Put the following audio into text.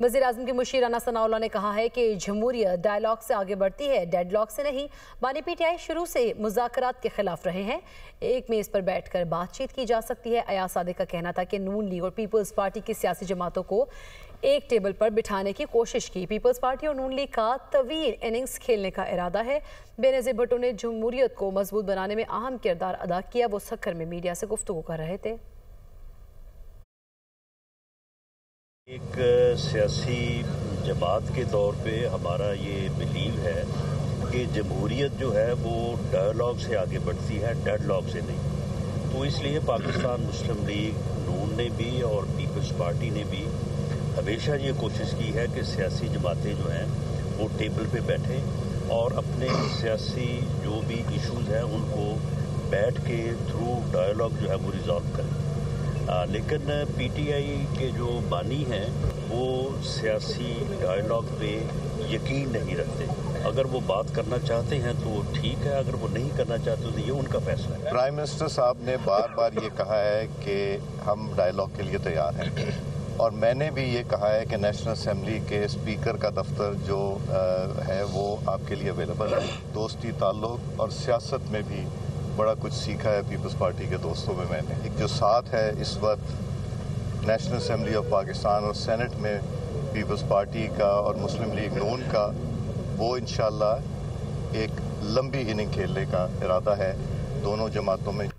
वज़ीर-ए-आज़म की मुशीर राना सनाउल्लाह ने कहा है कि जमहूरियत डायलॉग से आगे बढ़ती है, डेडलॉक से नहीं। बानी पीटीआई शुरू से मुज़ाकरात के खिलाफ रहे हैं। एक मेज़ पर बैठकर बातचीत की जा सकती है। अयाज सादिक का कहना था कि नून लीग और पीपल्स पार्टी की सियासी जमातों को एक टेबल पर बिठाने की कोशिश की। पीपल्स पार्टी और नून लीग का तवील इनिंग्स खेलने का इरादा है। बेनज़ीर भुट्टो ने जमहूरियत को मजबूत बनाने में अहम किरदार अदा किया। वो सक्कर में मीडिया से गुफ्तगू कर रहे थे। एक सियासी जमात के तौर पे हमारा ये बिलीव है कि जमहूरियत जो है वो डायलॉग से आगे बढ़ती है, डेडलॉक से नहीं। तो इसलिए पाकिस्तान मुस्लिम लीग, नून ने भी और पीपल्स पार्टी ने भी हमेशा ये कोशिश की है कि सियासी जमातें जो हैं वो टेबल पे बैठें और अपने सियासी जो भी इश्यूज हैं उनको बैठ के थ्रू डायलॉग जो है वो रिजॉल्व करें। लेकिन पीटीआई के जो बानी हैं वो सियासी डायलॉग पे यकीन नहीं रखते। अगर वो बात करना चाहते हैं तो ठीक है, अगर वो नहीं करना चाहते तो ये उनका फैसला है। प्राइम मिनिस्टर साहब ने बार बार ये कहा है कि हम डायलॉग के लिए तैयार हैं और मैंने भी ये कहा है कि नेशनल असेंबली के स्पीकर का दफ्तर जो है वो आपके लिए अवेलेबल है। दोस्ती ताल्लुक और सियासत में भी बड़ा कुछ सीखा है पीपल्स पार्टी के दोस्तों में। मैंने एक जो साथ है इस वक्त नेशनल असेंबली ऑफ पाकिस्तान और सेनेट में पीपल्स पार्टी का और मुस्लिम लीग नून का, वो इंशाल्लाह एक लंबी इनिंग खेलने का इरादा है दोनों जमातों में।